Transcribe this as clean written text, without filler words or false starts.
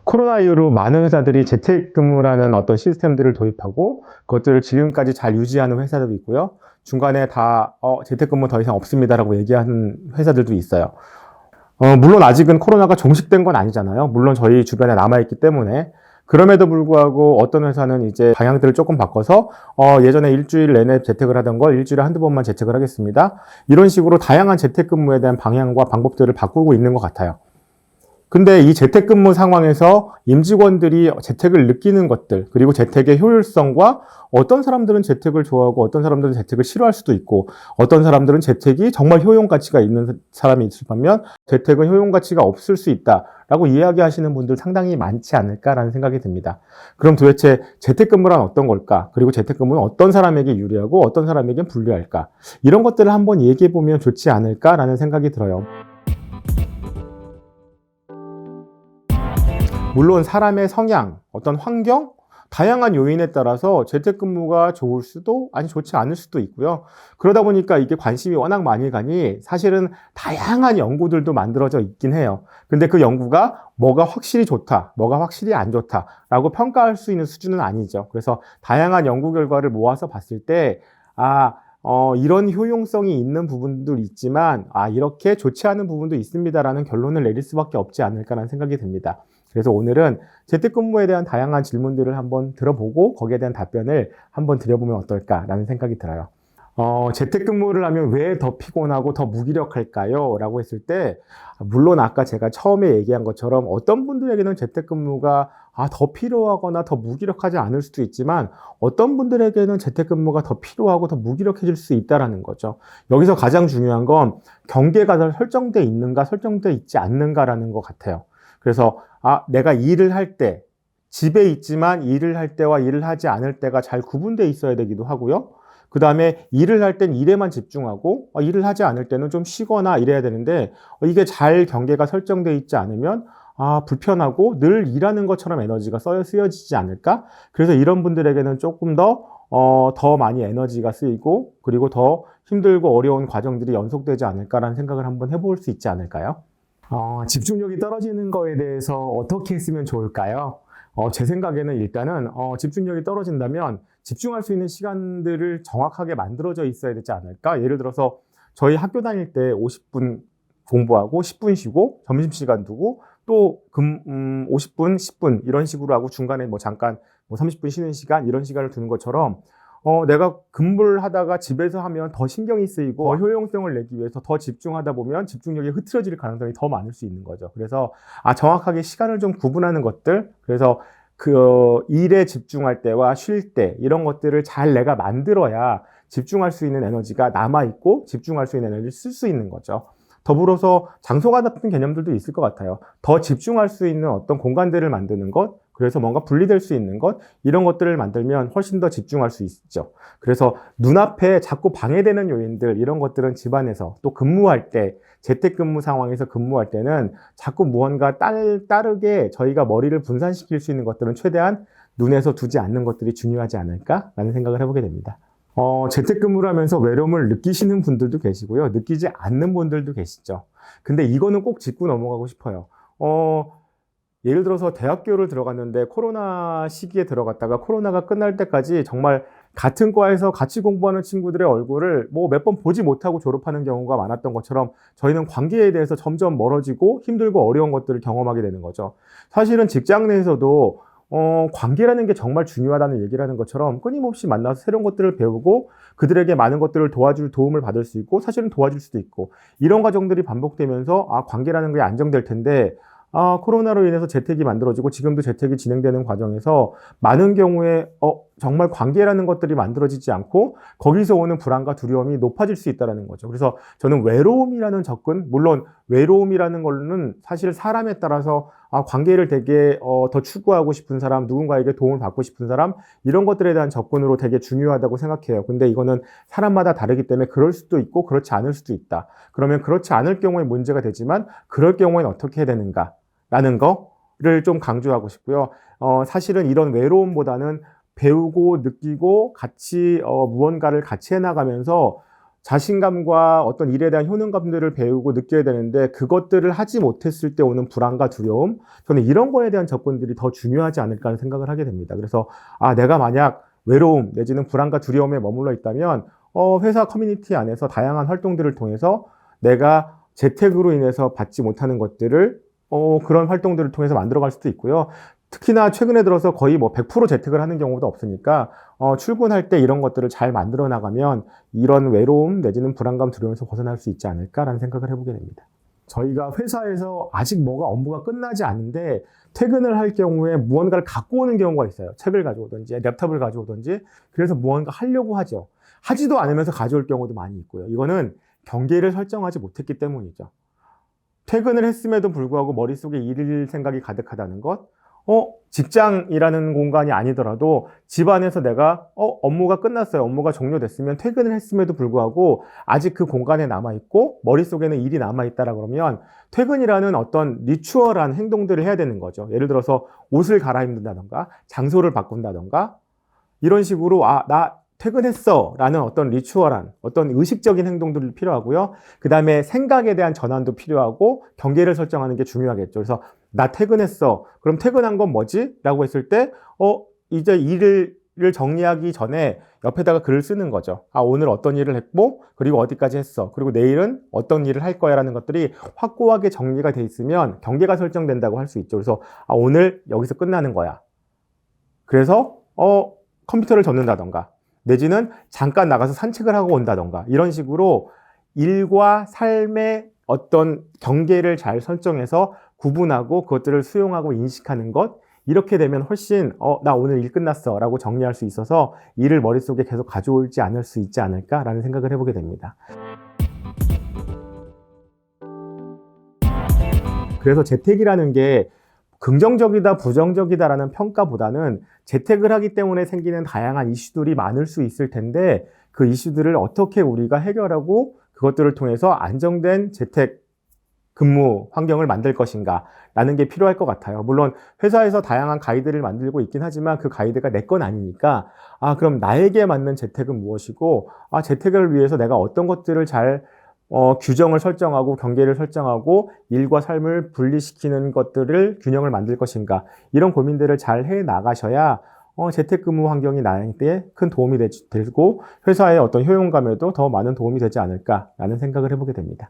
코로나 이후로 많은 회사들이 재택근무라는 어떤 시스템들을 도입하고 그것들을 지금까지 잘 유지하는 회사들도 있고요. 중간에 다 재택근무 더 이상 없습니다라고 얘기하는 회사들도 있어요. 물론 아직은 코로나가 종식된 건 아니잖아요. 물론 저희 주변에 남아있기 때문에. 그럼에도 불구하고 어떤 회사는 이제 방향들을 조금 바꿔서 예전에 일주일 내내 재택을 하던 걸 일주일에 한두 번만 재택을 하겠습니다. 이런 식으로 다양한 재택근무에 대한 방향과 방법들을 바꾸고 있는 것 같아요. 근데 이 재택근무 상황에서 임직원들이 재택을 느끼는 것들, 그리고 재택의 효율성과 어떤 사람들은 재택을 좋아하고 어떤 사람들은 재택을 싫어할 수도 있고 어떤 사람들은 재택이 정말 효용 가치가 있는 사람이 있을 반면 재택은 효용 가치가 없을 수 있다라고 이야기하시는 분들 상당히 많지 않을까라는 생각이 듭니다. 그럼 도대체 재택근무란 어떤 걸까? 그리고 재택근무는 어떤 사람에게 유리하고 어떤 사람에겐 불리할까? 이런 것들을 한번 얘기해 보면 좋지 않을까라는 생각이 들어요. 물론 사람의 성향, 어떤 환경, 다양한 요인에 따라서 재택근무가 좋을 수도 아니 좋지 않을 수도 있고요. 그러다 보니까 이게 관심이 워낙 많이 가니 사실은 다양한 연구들도 만들어져 있긴 해요. 근데 그 연구가 뭐가 확실히 좋다, 뭐가 확실히 안 좋다라고 평가할 수 있는 수준은 아니죠. 그래서 다양한 연구 결과를 모아서 봤을 때 이런 효용성이 있는 부분도 있지만 이렇게 좋지 않은 부분도 있습니다라는 결론을 내릴 수밖에 없지 않을까라는 생각이 듭니다. 그래서 오늘은 재택근무에 대한 다양한 질문들을 한번 들어보고 거기에 대한 답변을 한번 드려보면 어떨까라는 생각이 들어요. 재택근무를 하면 왜 더 피곤하고 더 무기력할까요? 라고 했을 때 물론 아까 제가 처음에 얘기한 것처럼 어떤 분들에게는 재택근무가 더 필요하거나 더 무기력하지 않을 수도 있지만 어떤 분들에게는 재택근무가 더 필요하고 더 무기력해질 수 있다는 거죠. 여기서 가장 중요한 건 경계가 설정되어 있는가 설정되어 있지 않는가라는 것 같아요. 그래서 내가 일을 할 때, 집에 있지만 일을 할 때와 일을 하지 않을 때가 잘 구분되어 있어야 되기도 하고요. 그 다음에 일을 할 땐 일에만 집중하고 일을 하지 않을 때는 좀 쉬거나 이래야 되는데 이게 잘 경계가 설정되어 있지 않으면 불편하고 늘 일하는 것처럼 에너지가 쓰여지지 않을까? 그래서 이런 분들에게는 조금 더 많이 에너지가 쓰이고 그리고 더 힘들고 어려운 과정들이 연속되지 않을까라는 생각을 한번 해볼 수 있지 않을까요? 집중력이 떨어지는 거에 대해서 어떻게 했으면 좋을까요? 제 생각에는 일단은 집중력이 떨어진다면 집중할 수 있는 시간들을 정확하게 만들어져 있어야 되지 않을까? 예를 들어서 저희 학교 다닐 때 50분 공부하고 10분 쉬고 점심시간 두고 또 50분, 10분 이런 식으로 하고 중간에 잠깐 30분 쉬는 시간 이런 시간을 두는 것처럼 내가 근무를 하다가 집에서 하면 더 신경이 쓰이고 더 효용성을 내기 위해서 더 집중하다 보면 집중력이 흐트러질 가능성이 더 많을 수 있는 거죠. 그래서 정확하게 시간을 좀 구분하는 것들, 그래서 그 일에 집중할 때와 쉴 때 이런 것들을 잘 내가 만들어야 집중할 수 있는 에너지가 남아있고 집중할 수 있는 에너지를 쓸 수 있는 거죠. 더불어서 장소가 같은 개념들도 있을 것 같아요. 더 집중할 수 있는 어떤 공간들을 만드는 것, 그래서 뭔가 분리될 수 있는 것, 이런 것들을 만들면 훨씬 더 집중할 수 있죠. 그래서 눈앞에 자꾸 방해되는 요인들, 이런 것들은 집안에서 또 근무할 때, 재택근무 상황에서 근무할 때는 자꾸 무언가 따르게 저희가 머리를 분산시킬 수 있는 것들은 최대한 눈에서 두지 않는 것들이 중요하지 않을까라는 생각을 해보게 됩니다. 재택근무를 하면서 외로움을 느끼시는 분들도 계시고요. 느끼지 않는 분들도 계시죠. 근데 이거는 꼭 짚고 넘어가고 싶어요. 예를 들어서 대학교를 들어갔는데 코로나 시기에 들어갔다가 코로나가 끝날 때까지 정말 같은 과에서 같이 공부하는 친구들의 얼굴을 몇 번 보지 못하고 졸업하는 경우가 많았던 것처럼 저희는 관계에 대해서 점점 멀어지고 힘들고 어려운 것들을 경험하게 되는 거죠. 사실은 직장 내에서도 관계라는 게 정말 중요하다는 얘기를 하는 것처럼 끊임없이 만나서 새로운 것들을 배우고 그들에게 많은 것들을 도와줄 도움을 받을 수 있고 사실은 도와줄 수도 있고 이런 과정들이 반복되면서 관계라는 게 안정될 텐데 코로나로 인해서 재택이 만들어지고 지금도 재택이 진행되는 과정에서 많은 경우에 정말 관계라는 것들이 만들어지지 않고 거기서 오는 불안과 두려움이 높아질 수 있다는 거죠. 그래서 저는 외로움이라는 접근, 물론 외로움이라는 거는 사실 사람에 따라서 관계를 되게 더 추구하고 싶은 사람, 누군가에게 도움을 받고 싶은 사람, 이런 것들에 대한 접근으로 되게 중요하다고 생각해요. 근데 이거는 사람마다 다르기 때문에 그럴 수도 있고 그렇지 않을 수도 있다. 그러면 그렇지 않을 경우에 문제가 되지만 그럴 경우에는 어떻게 해야 되는가? 라는 거를 좀 강조하고 싶고요. 사실은 이런 외로움보다는 배우고 느끼고 같이 무언가를 같이 해나가면서 자신감과 어떤 일에 대한 효능감들을 배우고 느껴야 되는데 그것들을 하지 못했을 때 오는 불안과 두려움, 저는 이런 거에 대한 접근들이 더 중요하지 않을까 하는 생각을 하게 됩니다. 그래서 내가 만약 외로움 내지는 불안과 두려움에 머물러 있다면 회사 커뮤니티 안에서 다양한 활동들을 통해서 내가 재택으로 인해서 받지 못하는 것들을 그런 활동들을 통해서 만들어갈 수도 있고요. 특히나 최근에 들어서 거의 뭐 100% 재택을 하는 경우도 없으니까 출근할 때 이런 것들을 잘 만들어 나가면 이런 외로움 내지는 불안감, 두려움에서 벗어날 수 있지 않을까라는 생각을 해보게 됩니다. 저희가 회사에서 아직 뭐가 업무가 끝나지 않는데 퇴근을 할 경우에 무언가를 갖고 오는 경우가 있어요. 책을 가져오든지 랩탑을 가져오든지. 그래서 무언가 하려고 하죠. 하지도 않으면서 가져올 경우도 많이 있고요. 이거는 경계를 설정하지 못했기 때문이죠. 퇴근을 했음에도 불구하고 머릿속에 일 생각이 가득하다는 것, 직장이라는 공간이 아니더라도 집안에서 내가 업무가 끝났어요. 업무가 종료됐으면 퇴근을 했음에도 불구하고 아직 그 공간에 남아있고 머릿속에는 일이 남아있다라 그러면 퇴근이라는 어떤 리추얼한 행동들을 해야 되는 거죠. 예를 들어서 옷을 갈아입는다던가 장소를 바꾼다던가 이런 식으로 나 퇴근했어 라는 어떤 리추얼한 어떤 의식적인 행동들이 필요하고요. 그 다음에 생각에 대한 전환도 필요하고 경계를 설정하는 게 중요하겠죠. 그래서 나 퇴근했어. 그럼 퇴근한 건 뭐지? 라고 했을 때 이제 일을 정리하기 전에 옆에다가 글을 쓰는 거죠. 오늘 어떤 일을 했고 그리고 어디까지 했어. 그리고 내일은 어떤 일을 할 거야 라는 것들이 확고하게 정리가 돼 있으면 경계가 설정된다고 할 수 있죠. 그래서 오늘 여기서 끝나는 거야. 그래서 컴퓨터를 접는다던가 내지는 잠깐 나가서 산책을 하고 온다던가 이런 식으로 일과 삶의 어떤 경계를 잘 설정해서 구분하고 그것들을 수용하고 인식하는 것, 이렇게 되면 훨씬 나 오늘 일 끝났어 라고 정리할 수 있어서 일을 머릿속에 계속 가져오지 않을 수 있지 않을까라는 생각을 해보게 됩니다. 그래서 재택이라는 게 긍정적이다, 부정적이다라는 평가보다는 재택을 하기 때문에 생기는 다양한 이슈들이 많을 수 있을 텐데 그 이슈들을 어떻게 우리가 해결하고 그것들을 통해서 안정된 재택 근무 환경을 만들 것인가 라는 게 필요할 것 같아요. 물론 회사에서 다양한 가이드를 만들고 있긴 하지만 그 가이드가 내 건 아니니까 그럼 나에게 맞는 재택은 무엇이고 재택을 위해서 내가 어떤 것들을 잘 규정을 설정하고 경계를 설정하고 일과 삶을 분리시키는 것들을 균형을 만들 것인가 이런 고민들을 잘 해 나가셔야 재택근무 환경이 나한테 큰 도움이 되고 회사의 어떤 효용감에도 더 많은 도움이 되지 않을까라는 생각을 해보게 됩니다.